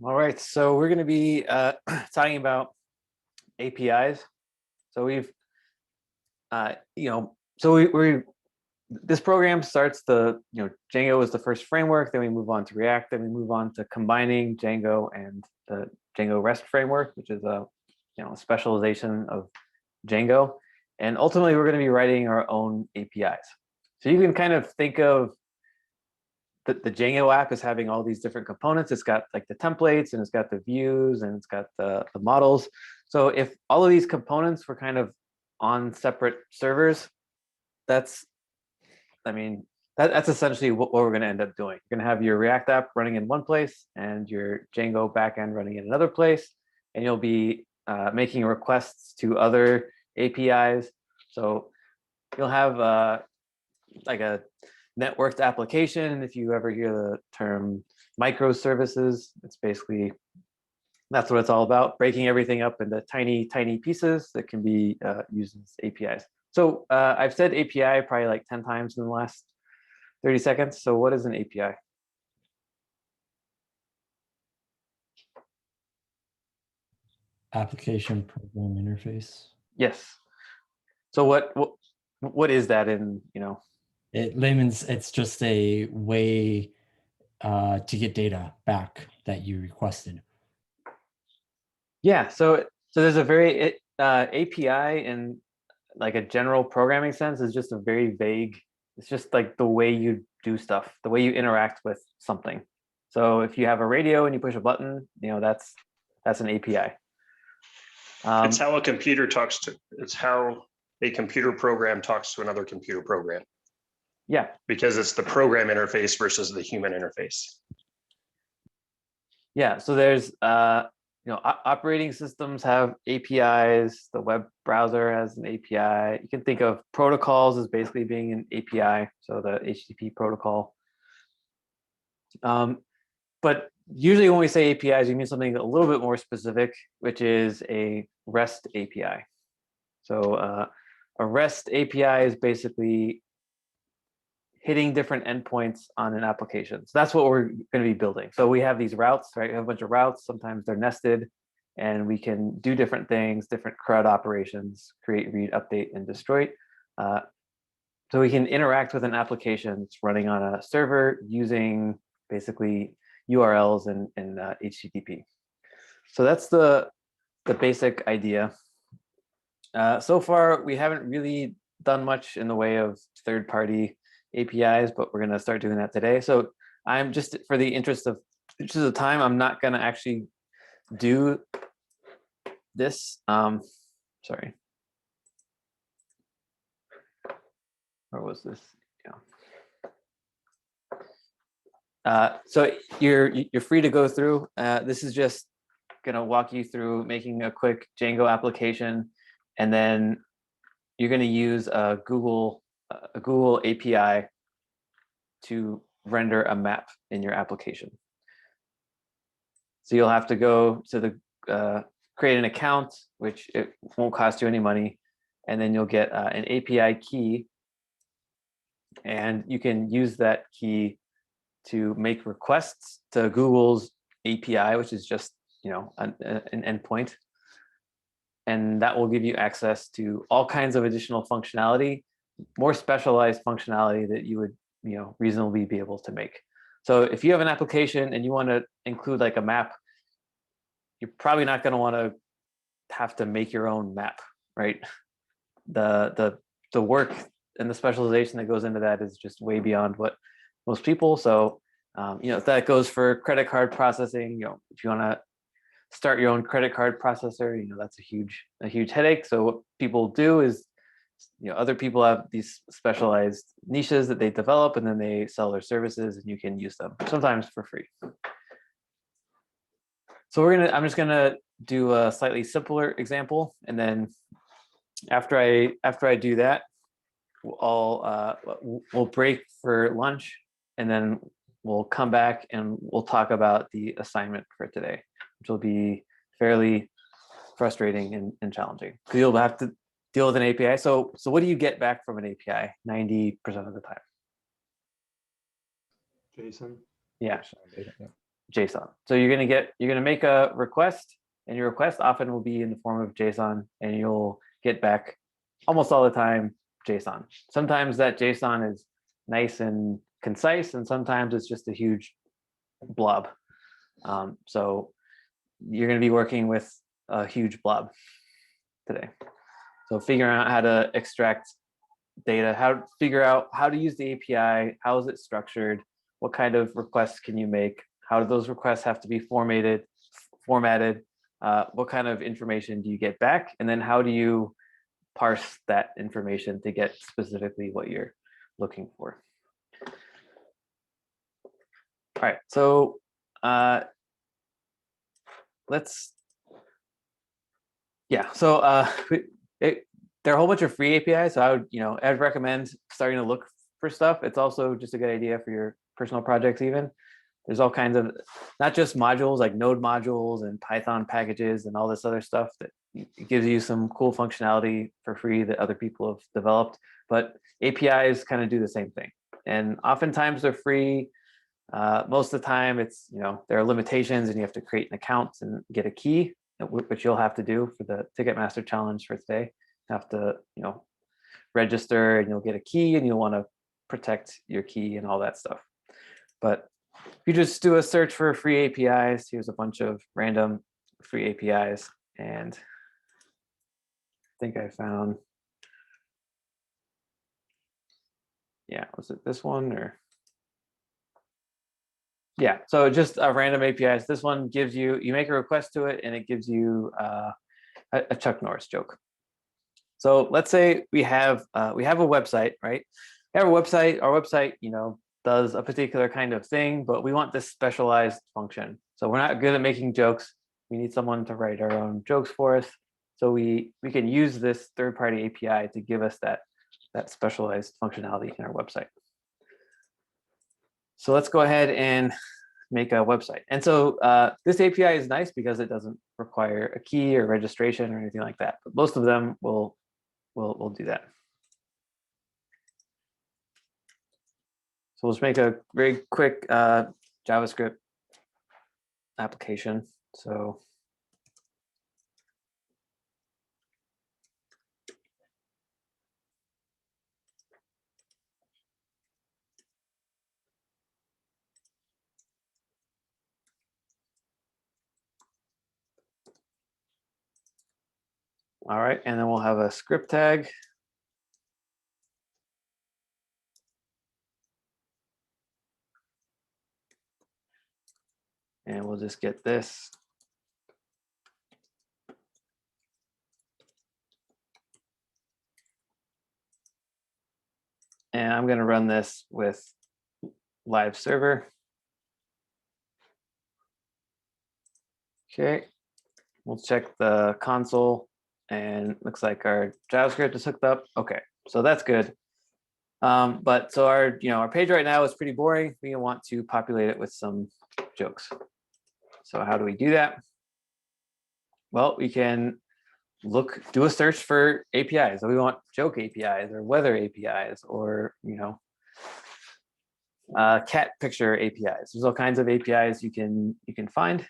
All right, so we're going to be talking about APIs. So we've, this program starts Django is the first framework, then we move on to React, then we move on to combining Django and the Django REST framework, which is a specialization of Django. And ultimately, we're going to be writing our own APIs. So you can kind of think of the Django app as having all these different components. It's got like the templates, and it's got the views, and it's got the models. So if all of these components were kind of on separate servers, that's essentially what we're going to end up doing. You're going to have your React app running in one place and your Django backend running in another place, and you'll be making requests to other APIs. So you'll have like a networked application. If you ever hear the term microservices, it's basically, that's what it's all about, breaking everything up into tiny pieces that can be used as APIs. So I've said API probably like 10 times in the last 30 seconds. So what is an API? Application program interface. Yes. So what is that in, Layman's, it's just a way to get data back that you requested. Yeah, so there's a very API in like a general programming sense is just a very vague, it's just like the way you do stuff, the way you interact with something. So if you have a radio and you push a button, that's an API. It's how a computer talks to, it's how a computer program talks to another computer program. Yeah. Because it's the program interface versus the human interface. Yeah, so there's operating systems have APIs. The web browser has an API. You can think of protocols as basically being an API, so the HTTP protocol. But usually when we say APIs, we mean something a little bit more specific, which is a REST API. So a REST API is basically hitting different endpoints on an application. So that's what we're going to be building. So we have these routes, right? We have a bunch of routes. Sometimes they're nested, and we can do different things, different CRUD operations, create, read, update, and destroy. So we can interact with an application that's running on a server using basically URLs and HTTP. So that's the basic idea. So far, we haven't really done much in the way of third-party APIs, but we're going to start doing that today. So I'm just, for the interest of time, I'm not going to actually do this. Sorry. Or was this? Yeah. So you're free to go through. This is just going to walk you through making a quick Django application, and then you're going to use a Google API to render a map in your application. So you'll have to go to the create an account, which it won't cost you any money, and then you'll get an API key, and you can use that key to make requests to Google's API, which is just an endpoint, and that will give you access to all kinds of additional functionality, more specialized functionality that you would reasonably be able to make. So if you have an application and you want to include like a map, you're probably not going to want to have to make your own map, right? The work and the specialization that goes into that is just way beyond what most people. So that goes for credit card processing. If you want to start your own credit card processor, that's a huge headache. So what people do is, other people have these specialized niches that they develop, and then they sell their services, and you can use them sometimes for free. So I'm just gonna do a slightly simpler example, and then after I do that, we'll break for lunch, and then we'll come back and we'll talk about the assignment for today, which will be fairly frustrating and challenging because you'll have to deal with an API. So what do you get back from an API 90% of the time? JSON. Yeah. JSON. So you're gonna make a request, and your request often will be in the form of JSON, and you'll get back almost all the time JSON. Sometimes that JSON is nice and concise, and sometimes it's just a huge blob. So you're going to be working with a huge blob today. So figuring out how to extract data, figure out how to use the API, how is it structured, what kind of requests can you make, how do those requests have to be formatted, what kind of information do you get back, and then how do you parse that information to get specifically what you're looking for. All right, so there are a whole bunch of free APIs, so I'd recommend starting to look for stuff. It's also just a good idea for your personal projects even. There's all kinds of, not just modules like node modules and Python packages and all this other stuff that gives you some cool functionality for free that other people have developed, but APIs kind of do the same thing. And oftentimes they're free. Most of the time it's, there are limitations and you have to create an account and get a key, which you'll have to do for the Ticketmaster challenge for today. You have to, register and you'll get a key and you'll want to protect your key and all that stuff. But if you just do a search for free APIs, here's a bunch of random free APIs, and I think I found, was it this one or? Yeah, so just a random APIs. This one gives you make a request to it and it gives you a Chuck Norris joke. So let's say we have a website, right? We have a website, our website, does a particular kind of thing, but we want this specialized function. So we're not good at making jokes. We need someone to write our own jokes for us. So we can use this third-party API to give us that specialized functionality in our website. So let's go ahead and make a website. And so this API is nice because it doesn't require a key or registration or anything like that. But most of them will do that. So let's make a very quick JavaScript application. So all right, and then we'll have a script tag. And we'll just get this. And I'm going to run this with live server. Okay, we'll check the console and looks like our JavaScript is hooked up. Okay, so that's good. But so our page right now is pretty boring. We want to populate it with some jokes. So how do we do that? Well, we can do a search for APIs. So we want joke APIs or weather APIs or cat picture APIs. There's all kinds of APIs you can find.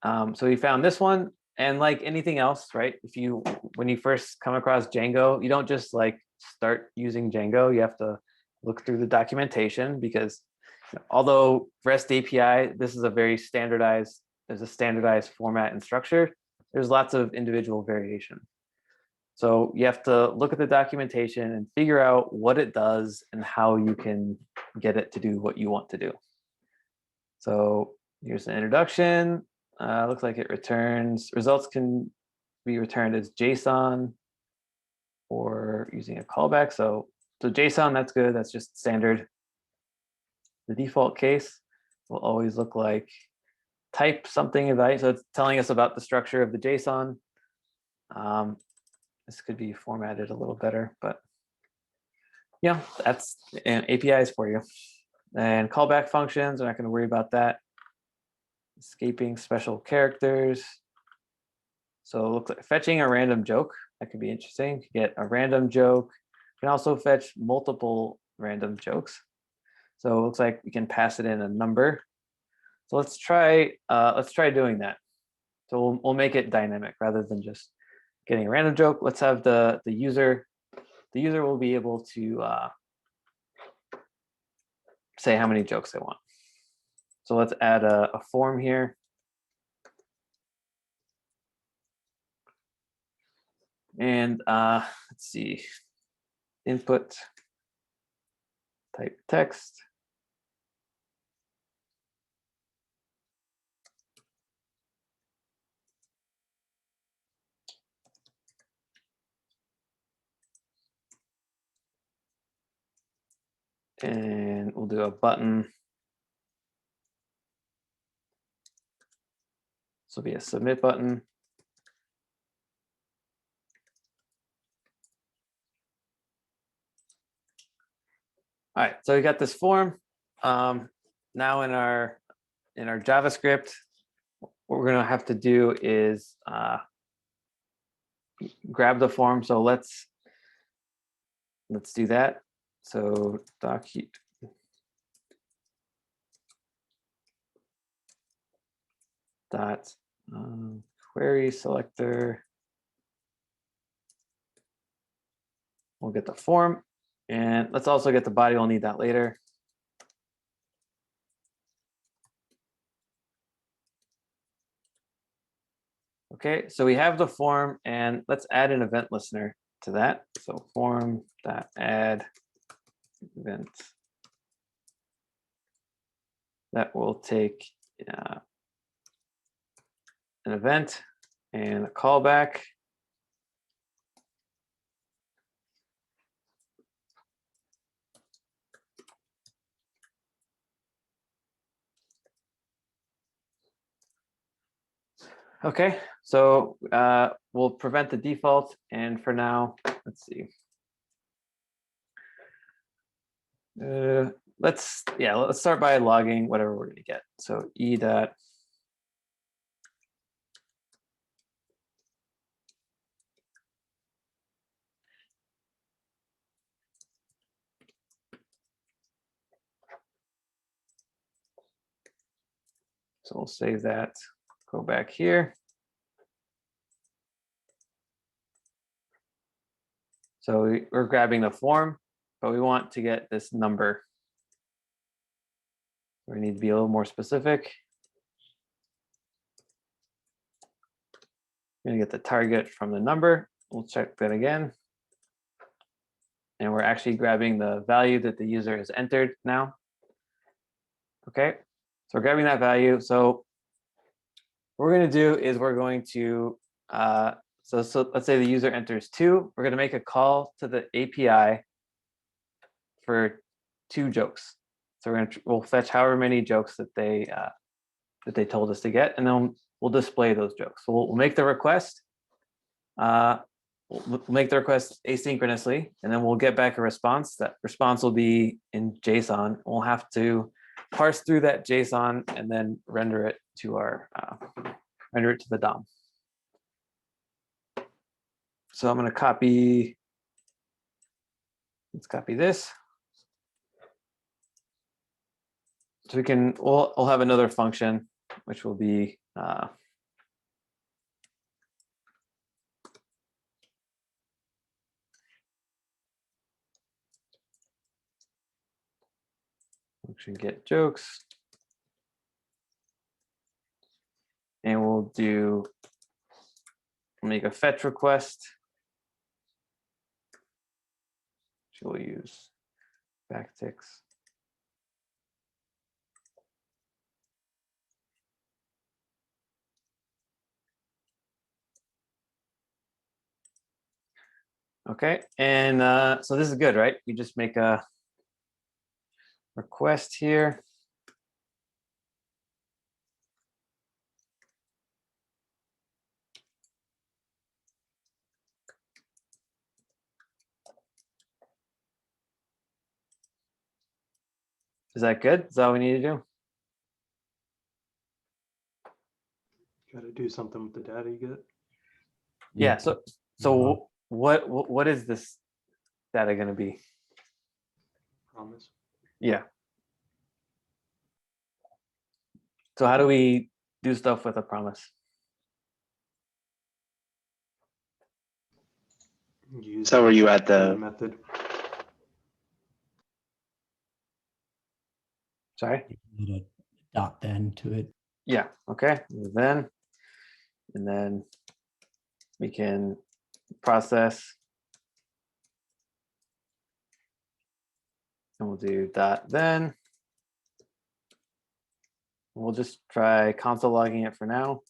So we found this one, and like anything else, right? When you first come across Django, you don't just start using Django. You have to look through the documentation because although REST API, this is there's a standardized format and structure. There's lots of individual variation. So you have to look at the documentation and figure out what it does and how you can get it to do what you want to do. So here's an introduction. Looks like it returns, results can be returned as JSON or using a callback. So JSON, that's good. That's just standard. The default case will always look like type something about, so it's telling us about the structure of the JSON. This could be formatted a little better, but yeah, that's APIs for you. And callback functions, we're not going to worry about that. Escaping special characters. So it looks like fetching a random joke. That could be interesting. You get a random joke. You can also fetch multiple random jokes. So it looks like we can pass it in a number. So let's try doing that. So we'll make it dynamic rather than just getting a random joke. Let's have the user will be able to say how many jokes they want. So let's add a form here. And let's see, input, type text. And we'll do a button. This will be a submit button. All right, so we got this form. Now in our JavaScript, what we're gonna have to do is grab the form. So let's do that. So dot query selector. We'll get the form, and let's also get the body. We'll need that later. Okay, so we have the form, and let's add an event listener to that. So form.add event. That will take an event and a callback. Okay, so we'll prevent the default, and for now, let's see. Let's start by logging whatever we're gonna get. So e dot so we'll save that, go back here. So we're grabbing the form, but we want to get this number. We need to be a little more specific. We're gonna get the target from the number. We'll check that again. And we're actually grabbing the value that the user has entered now. Okay, so we're grabbing that value. So what we're gonna do is we're going to, so let's say the user enters 2. We're gonna make a call to the API for 2 jokes. So we'll fetch however many jokes that they told us to get, and then we'll display those jokes. So we'll make the request. We'll make the request asynchronously, and then we'll get back a response. That response will be in JSON. We'll have to parse through that JSON and then render it to the DOM. So I'm going to copy. Let's copy this. So we'll have another function, which will be function get jokes, and we'll make a fetch request. We'll use backticks. Okay, and so this is good, right? We just make a request here. Is that good? Is that all we need to do? Got to do something with the data you get. Yeah. So what is this data going to be? Promise. Yeah. So how do we do stuff with a promise? Use So are you at the the, method? Sorry. You need a dot then to it. Yeah. Okay. And then we can process, and we'll do dot then. We'll just try console logging it for now.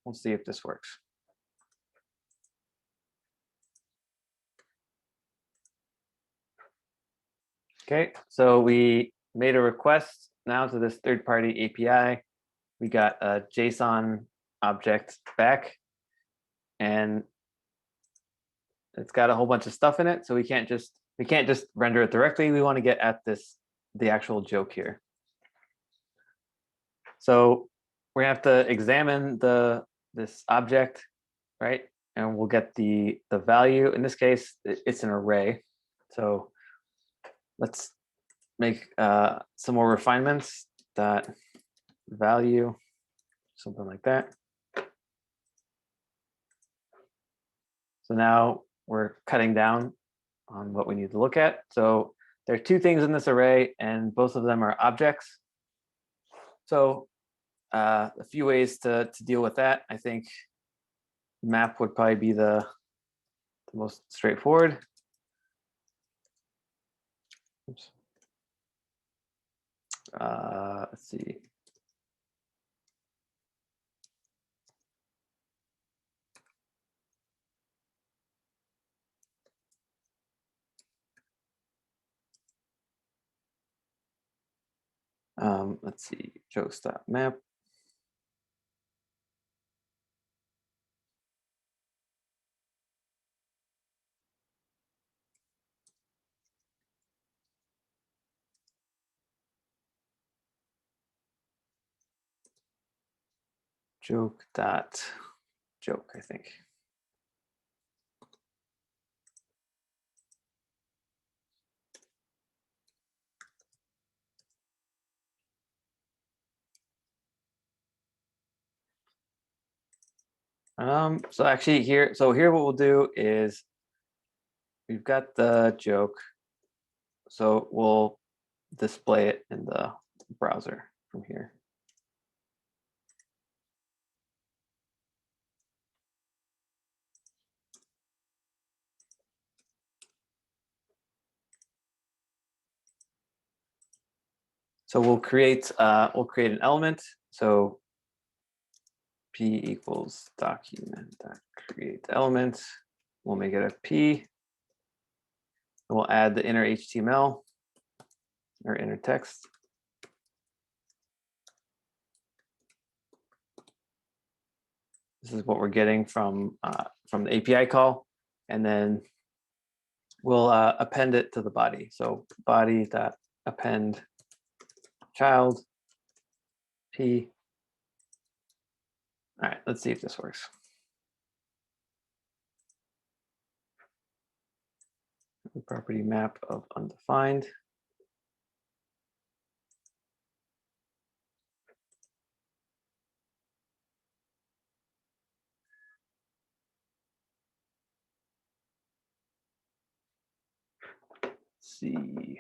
We'll see if this works. Okay, so we made a request now to this third-party API. We got a JSON object back, and it's got a whole bunch of stuff in it. So we can't just render it directly. We want to get at the actual joke here. So we're gonna have to examine this object, right? And we'll get the value. In this case, it's an array. So let's make some more refinements. Dot value, something like that. So now we're cutting down on what we need to look at. So there are two things in this array, and both of them are objects. So a few ways to deal with that. I think map would probably be the most straightforward. Oops. Let's see. Let's see, jokes.map. Joke, I think. So actually here what we'll do is we've got the joke. So we'll display it in the browser from here. So we'll create an element. So p equals document.create element. We'll make it a p. And we'll add the inner HTML or inner text. This is what we're getting from the API call, and then we'll append it to the body. So body.append child p. All right, let's see if this works. The property map of undefined. Let's see.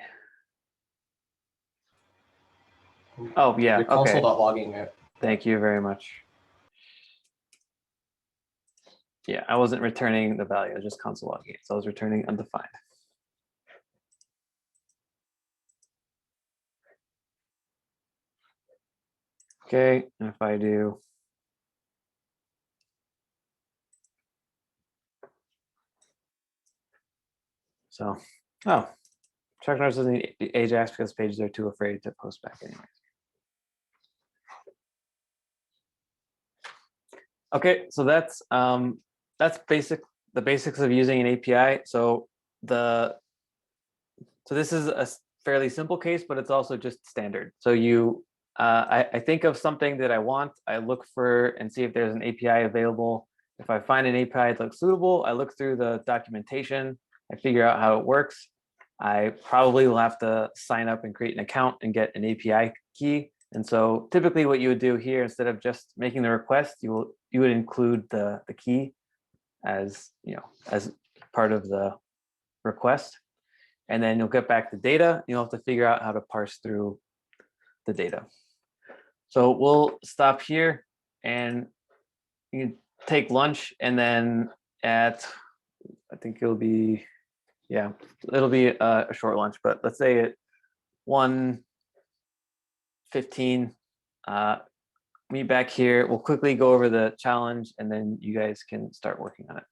Oh yeah, Your okay. console.logging it. Thank you very much. Yeah, I wasn't returning the value, I was just console logging it. So I was returning undefined. Okay, and if I do so, oh, check notes doesn't need Ajax because pages are too afraid to post back anyway. Okay, so that's the basics of using an API. So this is a fairly simple case, but it's also just standard. So I think of something that I want, I look for and see if there's an API available. If I find an API that looks suitable, I look through the documentation, I figure out how it works, I probably will have to sign up and create an account and get an API key. And so typically what you would do here, instead of just making the request, you would include the key as, as part of the request. And then you'll get back the data. You'll have to figure out how to parse through the data. So we'll stop here and you can take lunch, and then I think it'll be a short lunch, but let's say at 1:15, meet back here. We'll quickly go over the challenge, and then you guys can start working on it.